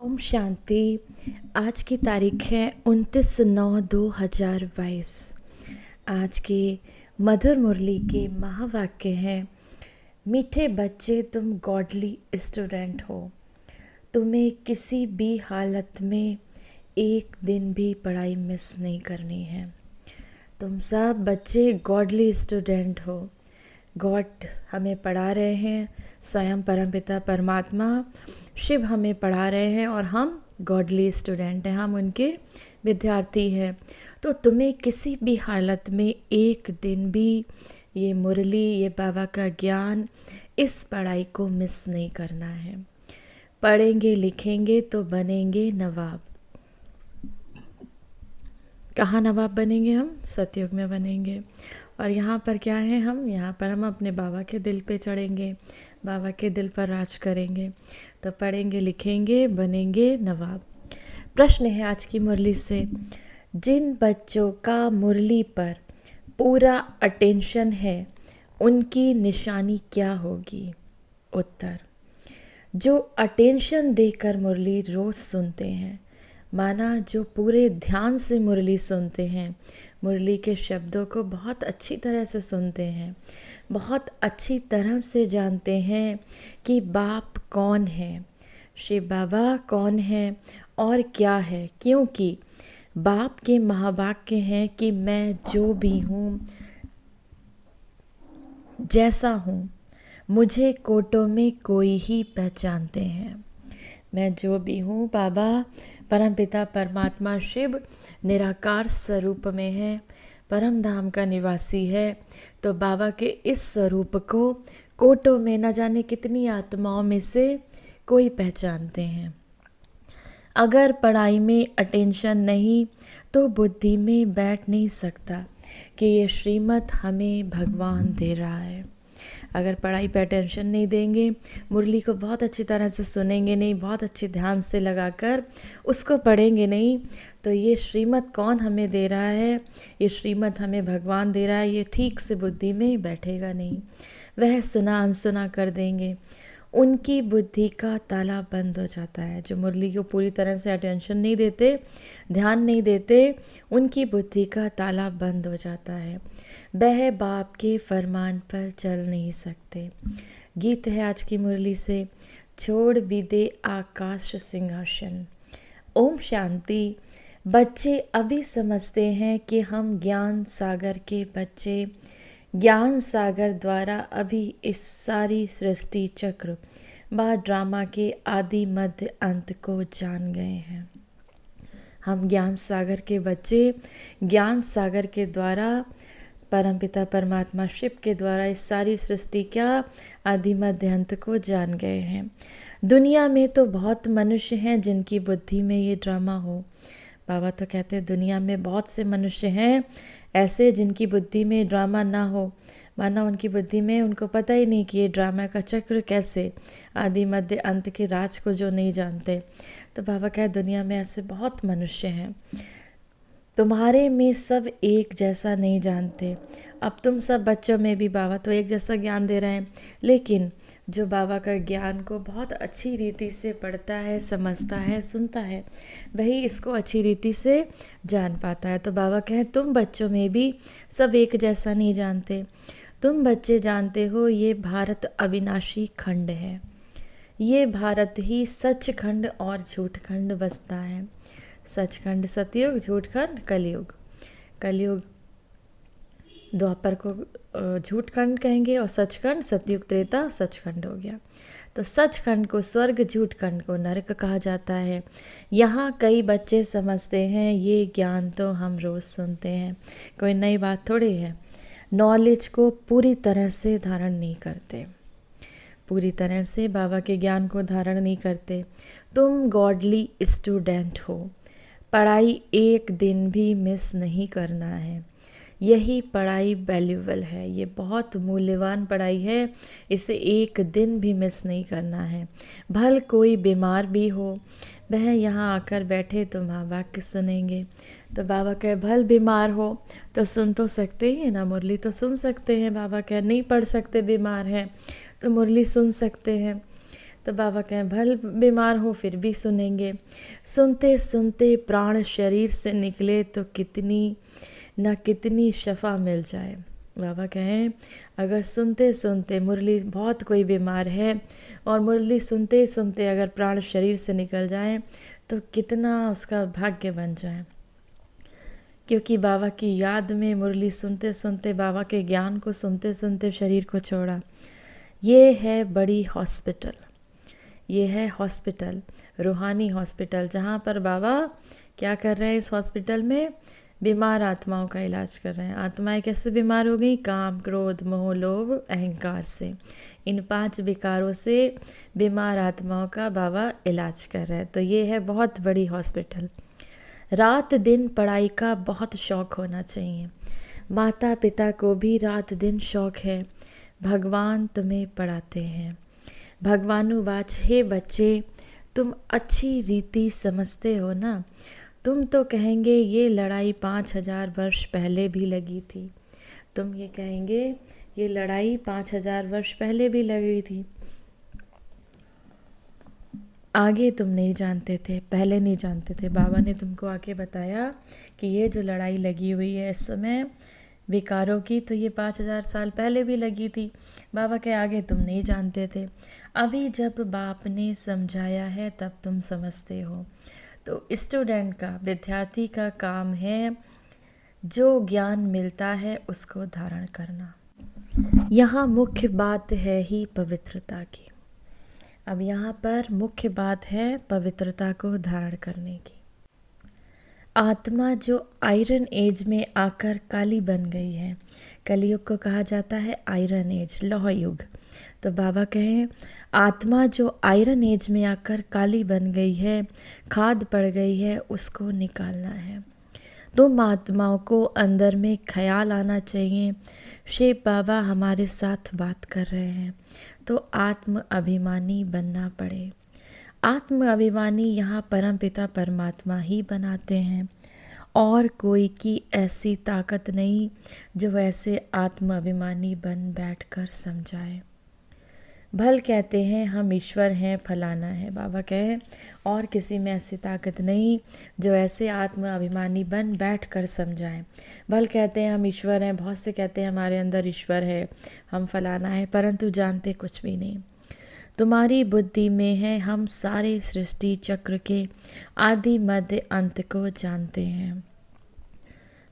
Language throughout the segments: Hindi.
ओम शांति। आज की तारीख है 29/9/2022। आज के मधुर मुरली के महावाक्य हैं, मीठे बच्चे तुम गॉडली स्टूडेंट हो। तुम्हें किसी भी हालत में एक दिन भी पढ़ाई मिस नहीं करनी है। तुम सब बच्चे गॉडली स्टूडेंट हो। गॉड हमें पढ़ा रहे हैं, स्वयं परमपिता परमात्मा शिव हमें पढ़ा रहे हैं और हम गॉडली स्टूडेंट हैं, हम उनके विद्यार्थी हैं। तो तुम्हें किसी भी हालत में एक दिन भी ये मुरली, ये बाबा का ज्ञान, इस पढ़ाई को मिस नहीं करना है। पढ़ेंगे लिखेंगे तो बनेंगे नवाब। कहाँ नवाब बनेंगे? हम सतयुग में बनेंगे। और यहाँ पर क्या है? यहाँ पर हम अपने बाबा के दिल पे चढ़ेंगे, बाबा के दिल पर राज करेंगे। तो पढ़ेंगे लिखेंगे बनेंगे नवाब। प्रश्न है आज की मुरली से, जिन बच्चों का मुरली पर पूरा अटेंशन है उनकी निशानी क्या होगी? उत्तर, जो अटेंशन देकर मुरली रोज़ सुनते हैं, माना जो पूरे ध्यान से मुरली सुनते हैं, मुरली के शब्दों को बहुत अच्छी तरह से सुनते हैं, बहुत अच्छी तरह से जानते हैं कि बाप कौन है, शिव बाबा कौन है और क्या है। क्योंकि बाप के महावाक्य हैं कि मैं जो भी हूँ, जैसा हूँ, मुझे कोटों में कोई ही पहचानते हैं। मैं जो भी हूँ, बाबा परमपिता परमात्मा शिव निराकार स्वरूप में है, परम धाम का निवासी है। तो बाबा के इस स्वरूप को कोटों में न जाने कितनी आत्माओं में से कोई पहचानते हैं। अगर पढ़ाई में अटेंशन नहीं तो बुद्धि में बैठ नहीं सकता कि ये श्रीमत हमें भगवान दे रहा है। अगर पढ़ाई पे अटेंशन नहीं देंगे, मुरली को बहुत अच्छी तरह से सुनेंगे नहीं, बहुत अच्छे ध्यान से लगाकर उसको पढ़ेंगे नहीं, तो ये श्रीमत कौन हमें दे रहा है, ये श्रीमत हमें भगवान दे रहा है, ये ठीक से बुद्धि में बैठेगा नहीं। वह सुना अनसुना कर देंगे। उनकी बुद्धि का ताला बंद हो जाता है। जो मुरली को पूरी तरह से अटेंशन नहीं देते, ध्यान नहीं देते, उनकी बुद्धि का ताला बंद हो जाता है। वह बाप के फरमान पर चल नहीं सकते। गीत है आज की मुरली से, छोड़ भी दे आकाश सिंहासन। ओम शांति। बच्चे अभी समझते हैं कि हम ज्ञान सागर के बच्चे, ज्ञान सागर द्वारा अभी इस सारी सृष्टि चक्र व ड्रामा के आदि मध्य अंत को जान गए हैं। हम ज्ञान सागर के बच्चे, ज्ञान सागर के द्वारा, परमपिता परमात्मा शिव के द्वारा इस सारी सृष्टि का आदि मध्य अंत को जान गए हैं। दुनिया में तो बहुत मनुष्य हैं जिनकी बुद्धि में ये ड्रामा हो। बाबा तो कहते हैं दुनिया में बहुत से मनुष्य हैं ऐसे जिनकी बुद्धि में ड्रामा ना हो, माना उनकी बुद्धि में, उनको पता ही नहीं कि ये ड्रामा का चक्र कैसे, आदि मध्य अंत के राज को जो नहीं जानते। तो बाबा कहे दुनिया में ऐसे बहुत मनुष्य हैं। तुम्हारे में सब एक जैसा नहीं जानते। अब तुम सब बच्चों में भी बाबा तो एक जैसा ज्ञान दे रहे हैं, लेकिन जो बाबा का ज्ञान को बहुत अच्छी रीति से पढ़ता है, समझता है, सुनता है, वही इसको अच्छी रीति से जान पाता है। तो बाबा कहें तुम बच्चों में भी सब एक जैसा नहीं जानते। तुम बच्चे जानते हो ये भारत अविनाशी खंड है, ये भारत ही सचखंड और झूठखंड बसता है। सचखंड सतयुग, झूठखंड कलयुग। कलयुग द्वापर को झूठखंड कहेंगे और सचखंड सतयुग त्रेता सचखंड हो गया। तो सचखंड को स्वर्ग, झूठखंड को नरक कहा जाता है। यहाँ कई बच्चे समझते हैं ये ज्ञान तो हम रोज़ सुनते हैं, कोई नई बात थोड़ी है। नॉलेज को पूरी तरह से धारण नहीं करते, पूरी तरह से बाबा के ज्ञान को धारण नहीं करते। तुम गॉडली स्टूडेंट हो। पढ़ाई एक दिन भी मिस नहीं करना है। यही पढ़ाई वैल्यूबल है, ये बहुत मूल्यवान पढ़ाई है, इसे एक दिन भी मिस नहीं करना है। भल कोई बीमार भी हो, वह यहाँ आकर बैठे तो महावाक्य सुनेंगे। तो बाबा कहे भल बीमार हो तो सुन तो सकते ही है ना, मुरली तो सुन सकते हैं। बाबा कहे नहीं पढ़ सकते, बीमार हैं तो मुरली सुन सकते हैं। तो बाबा कहें भल बीमार हो फिर भी सुनेंगे। सुनते सुनते प्राण शरीर से निकले तो कितनी शफा मिल जाए। बाबा कहें अगर सुनते सुनते मुरली, बहुत कोई बीमार है और मुरली सुनते सुनते अगर प्राण शरीर से निकल जाए तो कितना उसका भाग्य बन जाए। क्योंकि बाबा की याद में मुरली सुनते सुनते, बाबा के ज्ञान को सुनते सुनते शरीर को छोड़ा। ये है बड़ी हॉस्पिटल, ये है हॉस्पिटल, रूहानी हॉस्पिटल, जहाँ पर बाबा क्या कर रहे हैं इस हॉस्पिटल में? बीमार आत्माओं का इलाज कर रहे हैं। आत्माएं कैसे बीमार हो गई? काम, क्रोध, मोह, लोभ, अहंकार से। इन 5 विकारों से बीमार आत्माओं का बाबा इलाज कर रहे हैं। तो ये है बहुत बड़ी हॉस्पिटल। रात दिन पढ़ाई का बहुत शौक़ होना चाहिए। माता पिता को भी रात दिन शौक़ है। भगवान तुम्हें पढ़ाते हैं। भगवानुवाच, हे बच्चे तुम अच्छी रीति समझते हो ना? तुम तो कहेंगे ये लड़ाई 5000 वर्ष पहले भी लगी थी। तुम ये कहेंगे ये लड़ाई 5000 वर्ष पहले भी लगी थी। आगे तुम नहीं जानते थे, पहले नहीं जानते थे। बाबा ने तुमको आके बताया कि ये जो लड़ाई लगी हुई है इस समय विकारों की, तो ये 5000 साल पहले भी लगी थी। बाबा के आगे तुम नहीं जानते थे। अभी जब बाप ने समझाया है तब तुम समझते हो। तो स्टूडेंट का, विद्यार्थी का काम है जो ज्ञान मिलता है उसको धारण करना। यहाँ मुख्य बात है ही पवित्रता की। अब यहाँ पर मुख्य बात है पवित्रता को धारण करने की। आत्मा जो आयरन एज में आकर काली बन गई है, कलयुग को कहा जाता है आयरन एज, लौह युग। तो बाबा कहें आत्मा जो आयरन एज में आकर काली बन गई है, खाद पड़ गई है, उसको निकालना है। तुम आत्माओं को अंदर में ख्याल आना चाहिए, शिव बाबा हमारे साथ बात कर रहे हैं, तो आत्म अभिमानी बनना पड़े। आत्म अभिमानी यहाँ परमपिता परमात्मा ही बनाते हैं, और कोई की ऐसी ताकत नहीं जो ऐसे आत्म अभिमानी बन बैठकर समझाए। भल कहते हैं हम ईश्वर हैं, फलाना है। बाबा कहे और किसी में ऐसी ताकत नहीं जो ऐसे आत्म अभिमानी बन बैठ कर समझाएं। भल कहते हैं हम ईश्वर हैं, बहुत से कहते हैं हमारे अंदर ईश्वर है, हम फलाना है, परंतु जानते कुछ भी नहीं। तुम्हारी बुद्धि में है, हम सारे सृष्टि चक्र के आदि मध्य अंत को जानते हैं।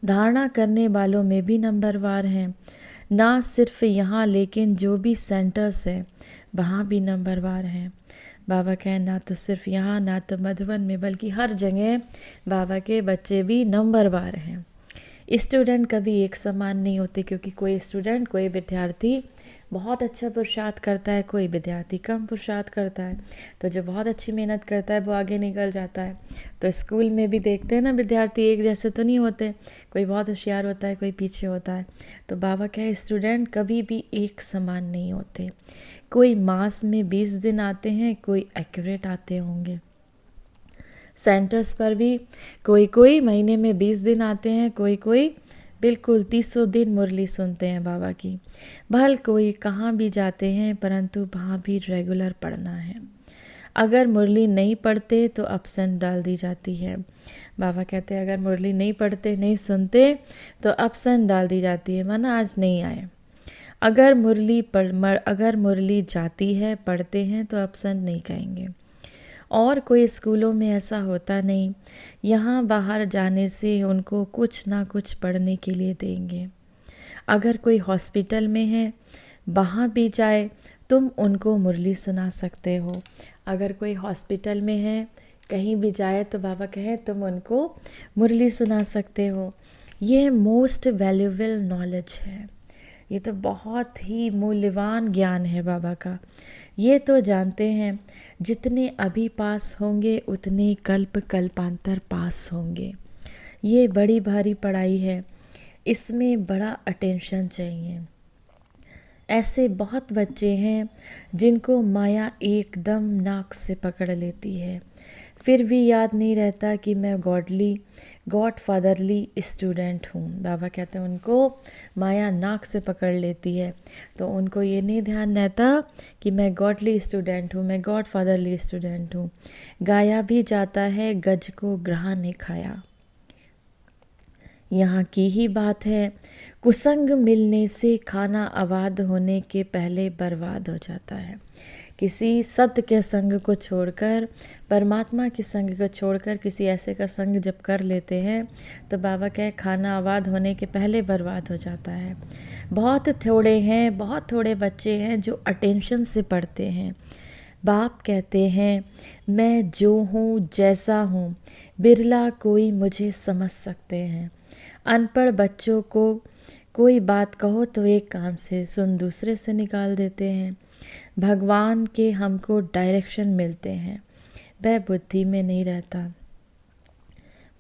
धारणा करने वालों में भी नंबरवार हैं, ना सिर्फ यहाँ लेकिन जो भी सेंटर्स हैं वहाँ भी नंबरवार हैं। बाबा कहें ना तो सिर्फ यहाँ, ना तो मधुबन में, बल्कि हर जगह बाबा के बच्चे भी नंबरवार हैं। स्टूडेंट कभी एक समान नहीं होते, क्योंकि कोई स्टूडेंट, कोई विद्यार्थी बहुत अच्छा पुरुषार्थ करता है, कोई विद्यार्थी कम पुरुषार्थ करता है। तो जो बहुत अच्छी मेहनत करता है वो आगे निकल जाता है। तो स्कूल में भी देखते हैं ना, विद्यार्थी एक जैसे तो नहीं होते, कोई बहुत होशियार होता है, कोई पीछे होता है। तो बाबा कहे स्टूडेंट कभी भी एक समान नहीं होते। कोई मास में 20 दिन आते हैं, कोई एक्यूरेट आते होंगे। सेंटर्स पर भी कोई महीने में 20 दिन आते हैं, कोई बिल्कुल 300 दिन मुरली सुनते हैं बाबा की। भल कोई कहाँ भी जाते हैं, परंतु वहाँ भी रेगुलर पढ़ना है। अगर मुरली नहीं पढ़ते तो अपसेंट डाल दी जाती है। बाबा कहते हैं अगर मुरली नहीं पढ़ते, नहीं सुनते तो अपसेंट डाल दी जाती है, माना आज नहीं आए। अगर मुरली जाती है, पढ़ते हैं तो अपसेंट नहीं कहेंगे। और कोई स्कूलों में ऐसा होता नहीं, यहाँ बाहर जाने से उनको कुछ ना कुछ पढ़ने के लिए देंगे। अगर कोई हॉस्पिटल में है, वहाँ भी जाए तुम उनको मुरली सुना सकते हो। अगर कोई हॉस्पिटल में है, कहीं भी जाए तो बाबा कहे तुम उनको मुरली सुना सकते हो। ये मोस्ट वैल्यूएबल नॉलेज है, ये तो बहुत ही मूल्यवान ज्ञान है बाबा का। ये तो जानते हैं जितने अभी पास होंगे उतने कल्पांतर पास होंगे। ये बड़ी भारी पढ़ाई है, इसमें बड़ा अटेंशन चाहिए। ऐसे बहुत बच्चे हैं जिनको माया एकदम नाक से पकड़ लेती है, फिर भी याद नहीं रहता कि मैं गॉड फादरली स्टूडेंट हूँ। बाबा कहते हैं उनको माया नाक से पकड़ लेती है, तो उनको ये नहीं ध्यान रहता कि मैं गॉडली स्टूडेंट हूँ, मैं गॉड फादरली स्टूडेंट हूँ। गाया भी जाता है गज को ग्रह ने खाया, यहाँ की ही बात है। कुसंग मिलने से खाना आबाद होने के पहले बर्बाद हो जाता है। किसी सत्य के संग को छोड़कर, परमात्मा के संग को छोड़कर किसी ऐसे का संग जब कर लेते हैं तो बाबा कहे खाना आबाद होने के पहले बर्बाद हो जाता है। बहुत थोड़े बच्चे हैं जो अटेंशन से पढ़ते हैं। बाप कहते हैं मैं जो हूँ जैसा हूँ, बिरला कोई मुझे समझ सकते हैं। अनपढ़ बच्चों को कोई बात कहो तो एक कान से सुन दूसरे से निकाल देते हैं। भगवान के हमको डायरेक्शन मिलते हैं, वह बुद्धि में नहीं रहता।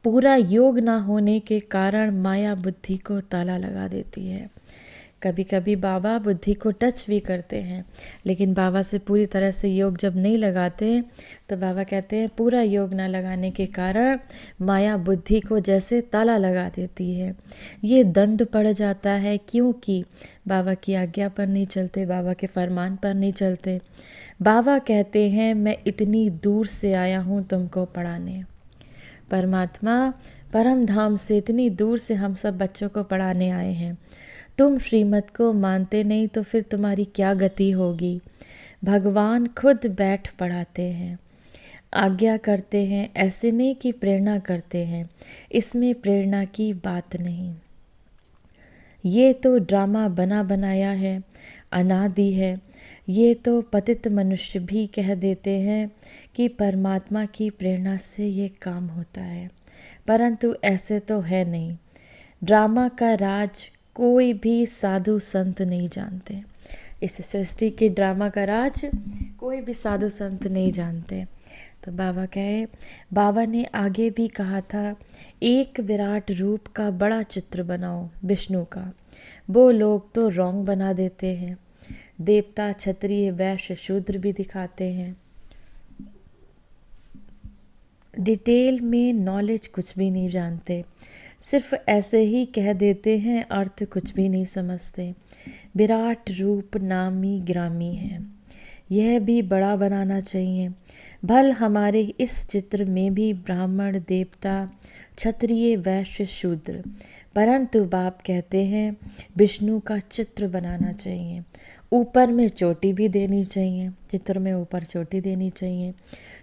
पूरा योग ना होने के कारण माया बुद्धि को ताला लगा देती है। कभी कभी बाबा बुद्धि को टच भी करते हैं, लेकिन बाबा से पूरी तरह से योग जब नहीं लगाते तो बाबा कहते हैं पूरा योग ना लगाने के कारण माया बुद्धि को जैसे ताला लगा देती है। ये दंड पड़ जाता है, क्योंकि बाबा की आज्ञा पर नहीं चलते, बाबा के फरमान पर नहीं चलते। बाबा कहते हैं मैं इतनी दूर से आया हूँ तुमको पढ़ाने। परमात्मा परम धाम से इतनी दूर से हम सब बच्चों को पढ़ाने आए हैं। तुम श्रीमत को मानते नहीं तो फिर तुम्हारी क्या गति होगी। भगवान खुद बैठ पढ़ाते हैं, आज्ञा करते हैं, ऐसे नहीं कि प्रेरणा करते हैं, इसमें प्रेरणा की बात नहीं। ये तो ड्रामा बना बनाया है, अनादि है। ये तो पतित मनुष्य भी कह देते हैं कि परमात्मा की प्रेरणा से ये काम होता है, परंतु ऐसे तो है नहीं। ड्रामा का राज कोई भी साधु संत नहीं जानते। इस सृष्टि के ड्रामा का राज कोई भी साधु संत नहीं जानते। तो बाबा ने आगे भी कहा था एक विराट रूप का बड़ा चित्र बनाओ विष्णु का। वो लोग तो रॉन्ग बना देते हैं, देवता क्षत्रिय वैश्य शूद्र भी दिखाते हैं। डिटेल में नॉलेज कुछ भी नहीं जानते, सिर्फ ऐसे ही कह देते हैं, अर्थ कुछ भी नहीं समझते। विराट रूप नामी ग्रामी है, यह भी बड़ा बनाना चाहिए। भल हमारे इस चित्र में भी ब्राह्मण देवता क्षत्रिय वैश्य शूद्र, परंतु बाप कहते हैं विष्णु का चित्र बनाना चाहिए। ऊपर में चोटी भी देनी चाहिए, चित्र में ऊपर चोटी देनी चाहिए।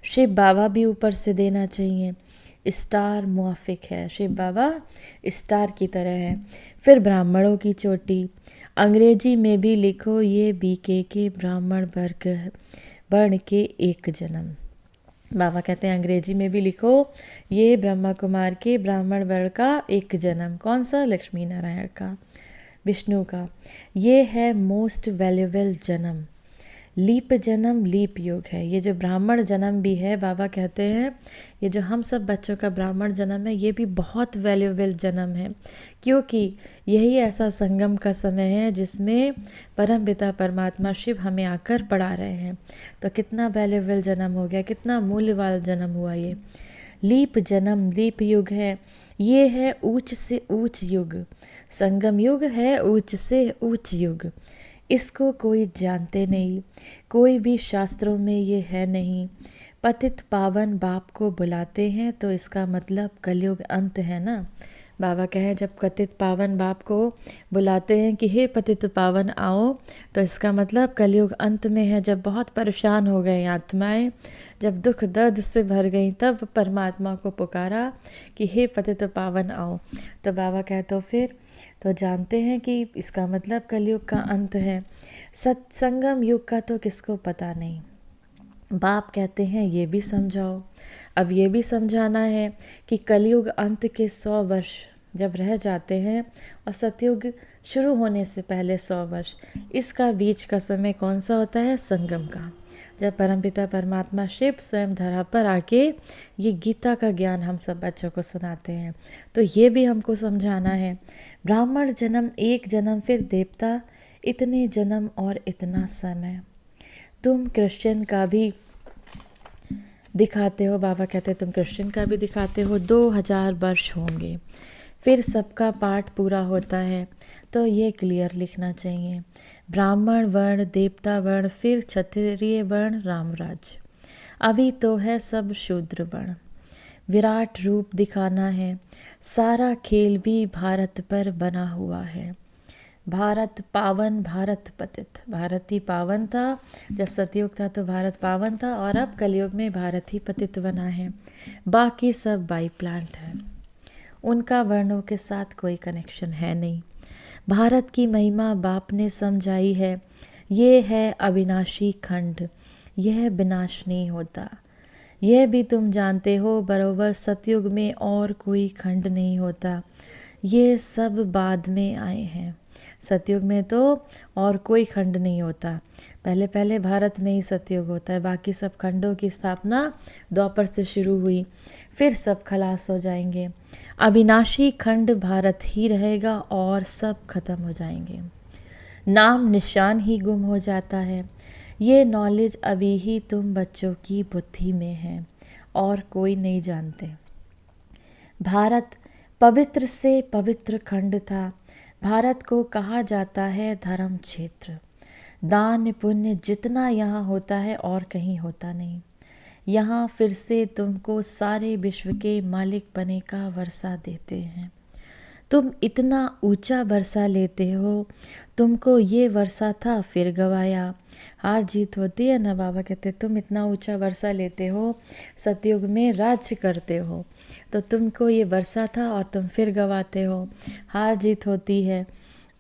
शिव बाबा भी ऊपर से देना चाहिए। स्टार मुआफिक है, शिव बाबा स्टार की तरह है। फिर ब्राह्मणों की चोटी, अंग्रेजी में भी लिखो ये बीके के ब्राह्मण वर्ण के एक जन्म। बाबा कहते हैं अंग्रेजी में भी लिखो ये ब्रह्मा कुमार के ब्राह्मण वर्ण का एक जन्म। कौन सा? लक्ष्मी नारायण का, विष्णु का। ये है मोस्ट वैल्यूएबल जन्म। लीप जन्म लीप योग है। ये जो ब्राह्मण जन्म भी है, बाबा कहते हैं ये जो हम सब बच्चों का ब्राह्मण जन्म है ये भी बहुत वैल्यूएबल जन्म है, क्योंकि यही ऐसा संगम का समय है जिसमें परम पिता परमात्मा शिव हमें आकर पढ़ा रहे हैं। तो कितना वैल्यूएबल जन्म हो गया, कितना मूल्यवान जन्म हुआ ये। लीप जन्म लीप युग है। ये है ऊंच से ऊंच युग, संगम युग है, ऊंच से ऊंच युग। इसको कोई जानते नहीं, कोई भी शास्त्रों में ये है नहीं। पतित पावन बाप को बुलाते हैं तो इसका मतलब कलयुग अंत है ना। बाबा कहें जब पतित पावन बाप को बुलाते हैं कि हे पतित पावन आओ, तो इसका मतलब कलयुग अंत में है। जब बहुत परेशान हो गए आत्माएं, जब दुख दर्द से भर गई, तब परमात्मा को पुकारा कि हे पतित पावन आओ। तो बाबा कहते फिर तो जानते हैं कि इसका मतलब कलयुग का अंत है। सत्संगम युग का तो किसको पता नहीं। बाप कहते हैं ये भी समझाओ। अब ये भी समझाना है कि कलयुग अंत के 100 वर्ष जब रह जाते हैं और सतयुग शुरू होने से पहले 100 वर्ष, इसका बीच का समय कौन सा होता है? संगम का, जब परमपिता परमात्मा शिव स्वयं धरा पर आके ये गीता का ज्ञान हम सब बच्चों को सुनाते हैं। तो ये भी हमको समझाना है। ब्राह्मण जन्म एक जन्म, फिर देवता इतने जन्म और इतना समय। तुम क्रिश्चियन का भी दिखाते हो। बाबा कहते तुम कृष्ण का भी दिखाते हो। 2000 वर्ष होंगे फिर सबका पाठ पूरा होता है, तो ये क्लियर लिखना चाहिए। ब्राह्मण वर्ण, देवता वर्ण, फिर क्षत्रिय वर्ण, रामराज। अभी तो है सब शूद्र वर्ण। विराट रूप दिखाना है। सारा खेल भी भारत पर बना हुआ है। भारत पावन, भारत पतित। भारत ही पावन था जब सतयुग था, तो भारत पावन था, और अब कलयुग में भारत ही पतित बना है। बाकी सब बाई प्लांट है, उनका वर्णों के साथ कोई कनेक्शन है नहीं। भारत की महिमा बाप ने समझाई है। ये है अविनाशी खंड, यह विनाश नहीं होता। यह भी तुम जानते हो बरोबर, सतयुग में और कोई खंड नहीं होता। ये सब बाद में आए हैं। सतयुग में तो और कोई खंड नहीं होता। पहले पहले भारत में ही सतयुग होता है, बाकी सब खंडों की स्थापना द्वापर से शुरू हुई, फिर सब खलास हो जाएंगे। अविनाशी खंड भारत ही रहेगा और सब खत्म हो जाएंगे। नाम निशान ही गुम हो जाता है। ये नॉलेज अभी ही तुम बच्चों की बुद्धि में है और कोई नहीं जानते। भारत पवित्र से पवित्र खंड था। भारत को कहा जाता है धर्म क्षेत्र। दान पुण्य जितना यहाँ होता है और कहीं होता नहीं। यहाँ फिर से तुमको सारे विश्व के मालिक बने का वर्षा देते हैं। तुम इतना ऊंचा वर्षा लेते हो, तुमको ये वर्षा था फिर गवाया। हार जीत होती है ना। बाबा कहते तुम इतना ऊंचा वर्षा लेते हो, सतयुग में राज्य करते हो, तो तुमको ये वर्षा था और तुम फिर गवाते हो। हार जीत होती है।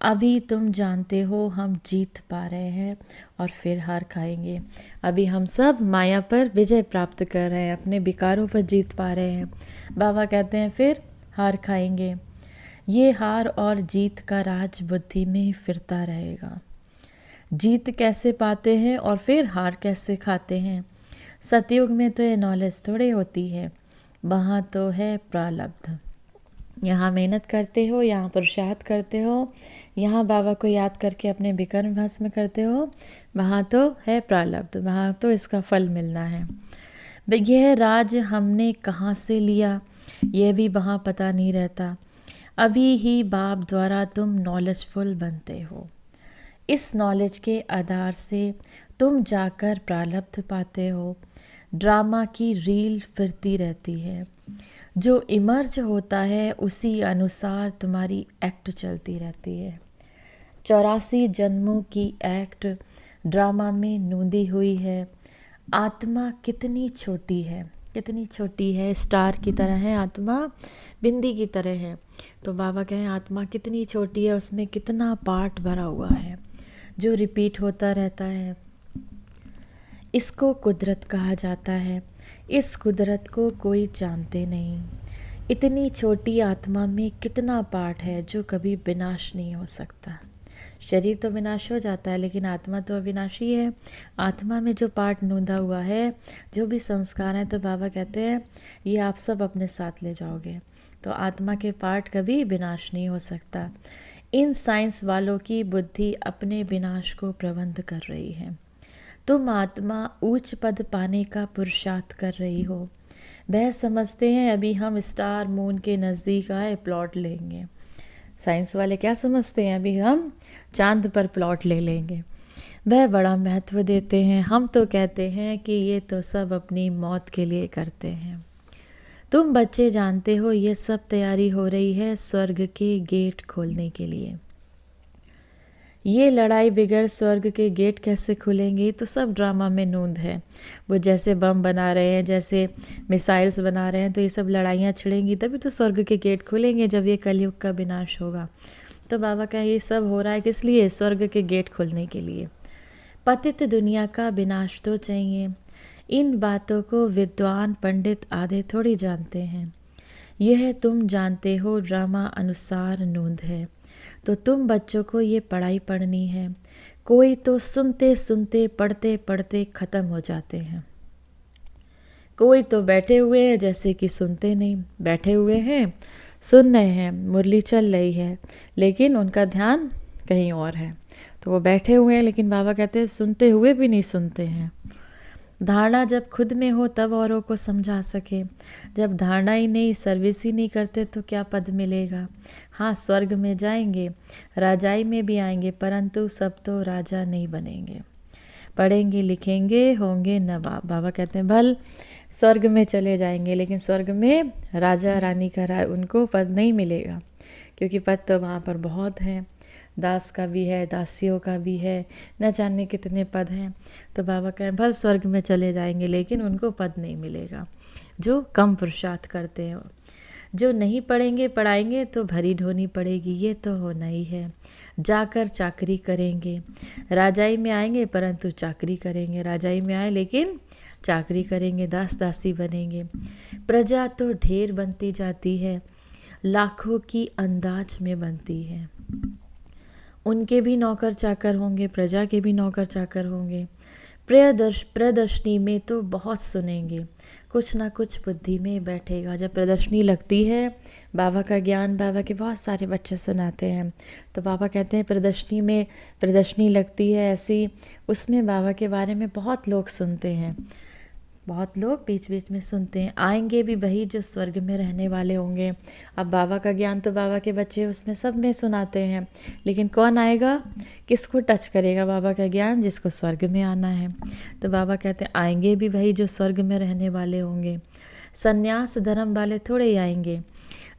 अभी तुम जानते हो हम जीत पा रहे हैं और फिर हार खाएंगे। अभी हम सब माया पर विजय प्राप्त कर रहे हैं, अपने विकारों पर जीत पा रहे हैं। बाबा कहते हैं फिर हार खाएंगे। ये हार और जीत का राज बुद्धि में फिरता रहेगा। जीत कैसे पाते हैं और फिर हार कैसे खाते हैं। सतयुग में तो ये नॉलेज थोड़ी होती है, वहाँ तो है प्रारब्ध। यहाँ मेहनत करते हो, यहाँ पुरुषार्थ करते हो, यहाँ बाबा को याद करके अपने विकर्म भस्म करते हो, वहाँ तो है प्रारब्ध, वहाँ तो इसका फल मिलना है। यह राज हमने कहाँ से लिया, यह भी वहाँ पता नहीं रहता। अभी ही बाप द्वारा तुम नॉलेजफुल बनते हो। इस नॉलेज के आधार से तुम जाकर प्रारब्ध पाते हो। ड्रामा की रील फिरती रहती है। जो इमर्ज होता है उसी अनुसार तुम्हारी एक्ट चलती रहती है। 84 जन्मों की एक्ट ड्रामा में नूंदी हुई है। आत्मा कितनी छोटी है, कितनी छोटी है। स्टार की तरह है आत्मा, बिंदी की तरह है। तो बाबा कहें आत्मा कितनी छोटी है, उसमें कितना पार्ट भरा हुआ है जो रिपीट होता रहता है। इसको कुदरत कहा जाता है। इस कुदरत को कोई जानते नहीं। इतनी छोटी आत्मा में कितना पार्ट है जो कभी विनाश नहीं हो सकता। शरीर तो विनाश हो जाता है, लेकिन आत्मा तो अविनाशी है। आत्मा में जो पार्ट नूंदा हुआ है, जो भी संस्कार हैं, तो बाबा कहते हैं ये आप सब अपने साथ ले जाओगे। तो आत्मा के पार्ट कभी विनाश नहीं हो सकता। इन साइंस वालों की बुद्धि अपने विनाश को प्रबंध कर रही है। तुम आत्मा उच्च पद पाने का पुरुषार्थ कर रही हो। वह समझते हैं अभी हम स्टार मून के नज़दीक आए, प्लॉट लेंगे। साइंस वाले क्या समझते हैं, अभी हम चांद पर प्लॉट ले लेंगे। वह बड़ा महत्व देते हैं। हम तो कहते हैं कि ये तो सब अपनी मौत के लिए करते हैं। तुम बच्चे जानते हो ये सब तैयारी हो रही है स्वर्ग के गेट खोलने के लिए। ये लड़ाई बगैर स्वर्ग के गेट कैसे खुलेंगी, तो सब ड्रामा में नूंद है। वो जैसे बम बना रहे हैं, जैसे मिसाइल्स बना रहे हैं, तो ये सब लड़ाइयाँ छिड़ेंगी तभी तो स्वर्ग के गेट खुलेंगे, जब ये कलयुग का विनाश होगा। तो बाबा का ये सब हो रहा है किस लिए, स्वर्ग के गेट खुलने के लिए। पतित दुनिया का विनाश तो चाहिए। इन बातों को विद्वान पंडित आधे थोड़ी जानते हैं। यह तुम जानते हो ड्रामा अनुसार नूंद है, तो तुम बच्चों को ये पढ़ाई पढ़नी है। कोई तो सुनते सुनते पढ़ते पढ़ते ख़त्म हो जाते हैं। कोई तो बैठे हुए हैं जैसे कि सुनते नहीं, बैठे हुए हैं सुन रहे हैं, मुरली चल रही है, लेकिन उनका ध्यान कहीं और है। तो वो बैठे हुए हैं, लेकिन बाबा कहते हैं सुनते हुए भी नहीं सुनते हैं। धारणा जब खुद में हो तब औरों को समझा सके। जब धारणा ही नहीं, सर्विस ही नहीं करते तो क्या पद मिलेगा। हाँ, स्वर्ग में जाएंगे, राजाई में भी आएंगे, परंतु सब तो राजा नहीं बनेंगे। पढ़ेंगे लिखेंगे, होंगे नवाब। बाबा कहते हैं भल स्वर्ग में चले जाएंगे, लेकिन स्वर्ग में राजा रानी का उनको पद नहीं मिलेगा, क्योंकि पद तो वहाँ पर बहुत हैं। दास का भी है, दासियों का भी है, न जाने कितने पद हैं। तो बाबा कहें भल स्वर्ग में चले जाएंगे, लेकिन उनको पद नहीं मिलेगा जो कम पुरुषार्थ करते हैं। जो नहीं पढ़ेंगे पढ़ाएंगे तो भरी ढोनी पड़ेगी, ये तो होना ही है। जाकर चाकरी करेंगे, राजाई में आएंगे परंतु चाकरी करेंगे। राजाई में आए लेकिन चाकरी करेंगे, दास दासी बनेंगे। प्रजा तो ढेर बनती जाती है, लाखों की अंदाज में बनती है। उनके भी नौकर चाकर होंगे, प्रजा के भी नौकर चाकर होंगे। प्रदर्शनी में तो बहुत सुनेंगे, कुछ ना कुछ बुद्धि में बैठेगा। जब प्रदर्शनी लगती है, बाबा का ज्ञान बाबा के बहुत सारे बच्चे सुनाते हैं, तो बाबा कहते हैं प्रदर्शनी लगती है ऐसी, उसमें बाबा के बारे में बहुत लोग सुनते हैं, बहुत लोग बीच बीच में सुनते हैं। आएंगे भी वही जो स्वर्ग में रहने वाले होंगे। अब बाबा का ज्ञान तो बाबा के बच्चे उसमें सब में सुनाते हैं, लेकिन कौन आएगा, किसको टच करेगा बाबा का ज्ञान, जिसको स्वर्ग में आना है। तो बाबा कहते हैं आएंगे भी वही जो स्वर्ग में रहने वाले होंगे। सन्यास धर्म वाले थोड़े ही आएंगे,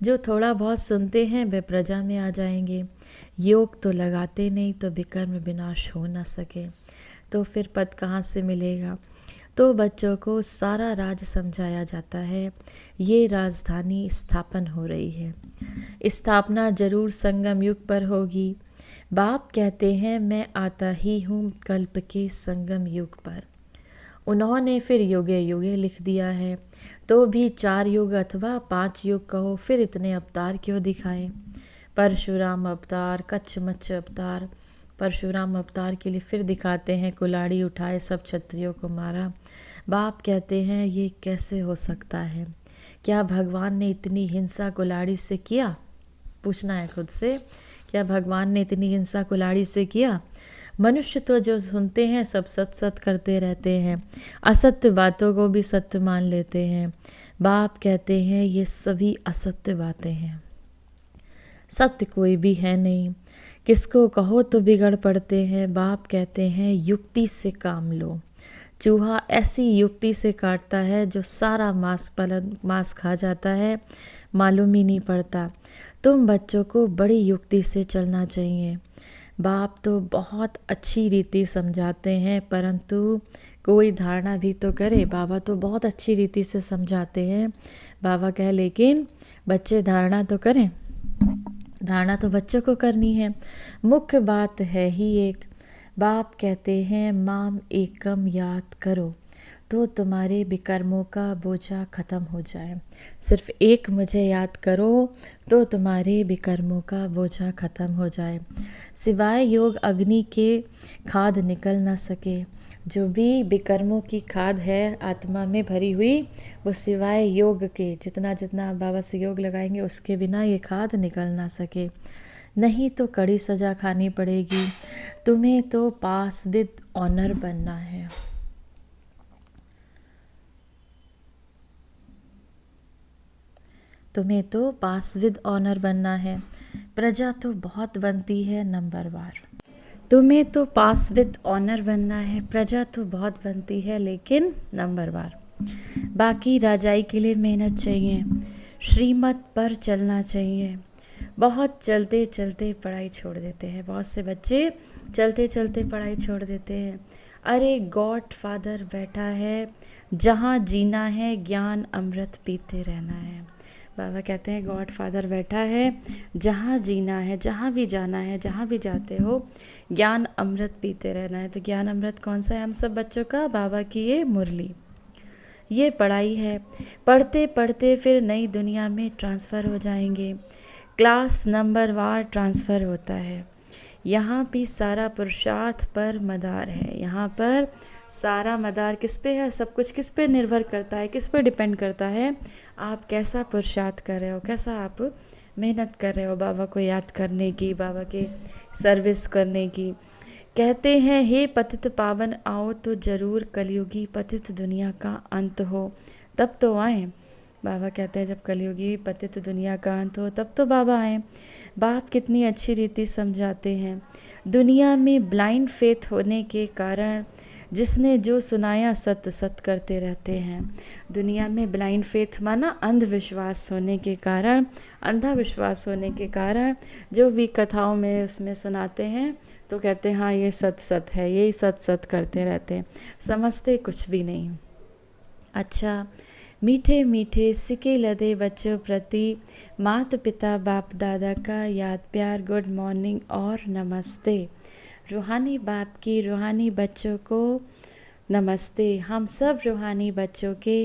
जो थोड़ा बहुत सुनते हैं वे प्रजा में आ जाएंगे। योग तो लगाते नहीं तो विकर्म विनाश हो ना सके, तो फिर पद कहाँ से मिलेगा। तो बच्चों को सारा राज समझाया जाता है। ये राजधानी स्थापन हो रही है, स्थापना जरूर संगम युग पर होगी। बाप कहते हैं मैं आता ही हूँ कल्प के संगम युग पर। उन्होंने फिर युगे युगे लिख दिया है, तो भी 4 युग अथवा 5 युग कहो, फिर इतने अवतार क्यों दिखाएं। परशुराम अवतार, कच्छ मच्छ अवतार। परशुराम अवतार के लिए फिर दिखाते हैं कुल्हाड़ी उठाए सब क्षत्रियों को मारा। बाप कहते हैं ये कैसे हो सकता है, क्या भगवान ने इतनी हिंसा कुल्हाड़ी से किया। पूछना है खुद से, क्या भगवान ने इतनी हिंसा कुल्हाड़ी से किया। मनुष्य तो जो सुनते हैं सब सत सत करते रहते हैं, असत्य बातों को भी सत्य मान लेते हैं। बाप कहते हैं ये सभी असत्य बातें हैं, सत्य कोई भी है नहीं। किसको कहो तो बिगड़ पड़ते हैं। बाप कहते हैं युक्ति से काम लो। चूहा ऐसी युक्ति से काटता है जो सारा मांस खा जाता है, मालूम ही नहीं पड़ता। तुम बच्चों को बड़ी युक्ति से चलना चाहिए। बाप तो बहुत अच्छी रीति समझाते हैं, परंतु कोई धारणा भी तो करे। बाबा तो बहुत अच्छी रीति से समझाते हैं, बाबा कहे लेकिन बच्चे धारणा तो करें। धारणा तो बच्चों को करनी है, मुख्य बात है ही एक। बाप कहते हैं माम एकम याद करो तो तुम्हारे विकर्मों का बोझा खत्म हो जाए। सिर्फ एक मुझे याद करो तो तुम्हारे विकर्मों का बोझा खत्म हो जाए। सिवाय योग अग्नि के खाद निकल ना सके। जो भी विकर्मों की खाद है आत्मा में भरी हुई, वो सिवाय योग के जितना जितना बाबा से योग लगाएंगे उसके बिना ये खाद निकल ना सके। नहीं तो कड़ी सज़ा खानी पड़ेगी। तुम्हें तो पास विद ऑनर बनना है। तुम्हें तो पास विद ऑनर बनना है। प्रजा तो बहुत बनती है नंबरवार। तुम्हें तो पास विद ऑनर बनना है। प्रजा तो बहुत बनती है लेकिन नंबरवार। बाकी राजाई के लिए मेहनत चाहिए, श्रीमत पर चलना चाहिए। बहुत चलते चलते पढ़ाई छोड़ देते हैं, बहुत से बच्चे चलते चलते पढ़ाई छोड़ देते हैं। अरे गॉड फादर बैठा है, जहाँ जीना है ज्ञान अमृत पीते रहना है। बाबा कहते हैं गॉड फादर बैठा है, जहाँ जीना है, जहाँ भी जाना है, जहाँ भी जाते हो ज्ञान अमृत पीते रहना है। तो ज्ञान अमृत कौन सा है हम सब बच्चों का? बाबा की ये मुरली, ये पढ़ाई है। पढ़ते पढ़ते फिर नई दुनिया में ट्रांसफ़र हो जाएंगे। क्लास नंबर वार ट्रांसफ़र होता है। यहाँ भी सारा पुरुषार्थ पर मदार है। यहाँ पर सारा मदार किस पे है? सब कुछ किस पे निर्भर करता है, किस पे डिपेंड करता है? आप कैसा पुरुषार्थ कर रहे हो, कैसा आप मेहनत कर रहे हो बाबा को याद करने की, बाबा के सर्विस करने की। कहते हैं हे पतित पावन आओ तो जरूर कलयुगी पतित दुनिया का अंत हो, तब तो आए। बाबा कहते हैं जब कलयुगी पतित दुनिया का अंत हो तब तो बाबा आए। बाप कितनी अच्छी रीति समझाते हैं। दुनिया में ब्लाइंड फेथ होने के कारण जिसने जो सुनाया सत्य सत्य करते रहते हैं। दुनिया में ब्लाइंड फेथ माना अंधविश्वास होने के कारण, अंधा विश्वास होने के कारण जो भी कथाओं में उसमें सुनाते हैं तो कहते हैं हाँ ये सत्य सत्य है, यही सत्य सत्य करते रहते हैं, समझते कुछ भी नहीं। अच्छा, मीठे मीठे सिके लदे बच्चों प्रति माता पिता बाप दादा का याद प्यार गुड मॉर्निंग और नमस्ते। रूहानी बाप की रूहानी बच्चों को नमस्ते। हम सब रूहानी बच्चों के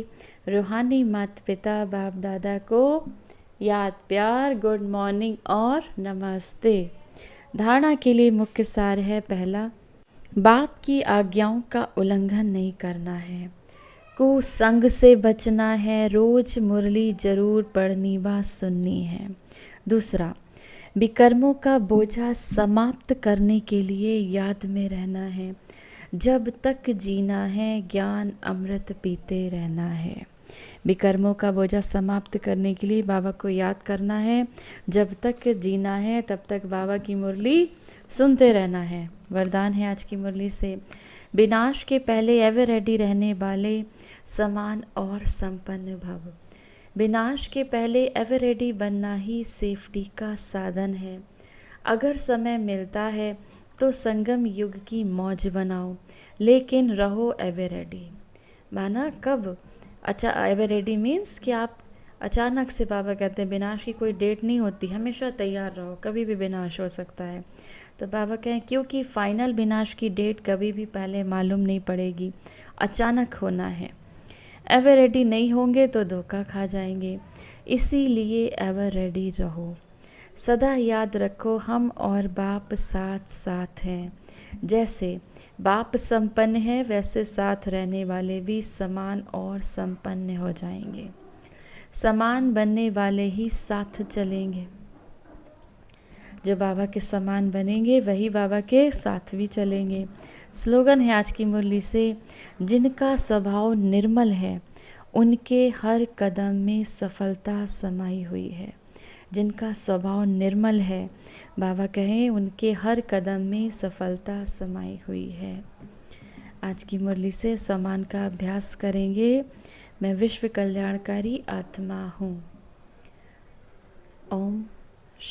रूहानी माता पिता बाप दादा को याद प्यार गुड मॉर्निंग और नमस्ते। धारणा के लिए मुख्य सार है, पहला, बाप की आज्ञाओं का उल्लंघन नहीं करना है, कुसंग से बचना है, रोज मुरली जरूर पढ़नी व सुननी है। दूसरा, विकर्मों का बोझा समाप्त करने के लिए याद में रहना है, जब तक जीना है ज्ञान अमृत पीते रहना है। विकर्मों का बोझा समाप्त करने के लिए बाबा को याद करना है, जब तक जीना है तब तक बाबा की मुरली सुनते रहना है। वरदान है आज की मुरली से, विनाश के पहले एवर रेडी रहने वाले समान और संपन्न भव। विनाश के पहले एवर रेडी बनना ही सेफ्टी का साधन है। अगर समय मिलता है तो संगम युग की मौज बनाओ, लेकिन रहो एवर रेडी। माना कब? अच्छा, एवर रेडी मीन्स कि आप अचानक से, बाबा कहते हैं विनाश की कोई डेट नहीं होती, हमेशा तैयार रहो, कभी भी विनाश हो सकता है। तो बाबा कहें क्योंकि फाइनल विनाश की डेट कभी भी पहले मालूम नहीं पड़ेगी, अचानक होना है। एवर रेडी नहीं होंगे तो धोखा खा जाएंगे, इसीलिए एवर रेडी रहो। सदा याद रखो हम और बाप साथ साथ हैं। जैसे बाप संपन्न है वैसे साथ रहने वाले भी समान और संपन्न हो जाएंगे। समान बनने वाले ही साथ चलेंगे। जो बाबा के समान बनेंगे वही बाबा के साथ भी चलेंगे। स्लोगन है आज की मुरली से, जिनका स्वभाव निर्मल है उनके हर कदम में सफलता समाई हुई है। जिनका स्वभाव निर्मल है, बाबा कहें उनके हर कदम में सफलता समाई हुई है। आज की मुरली से सम्मान का अभ्यास करेंगे। मैं विश्व कल्याणकारी आत्मा हूँ। ओम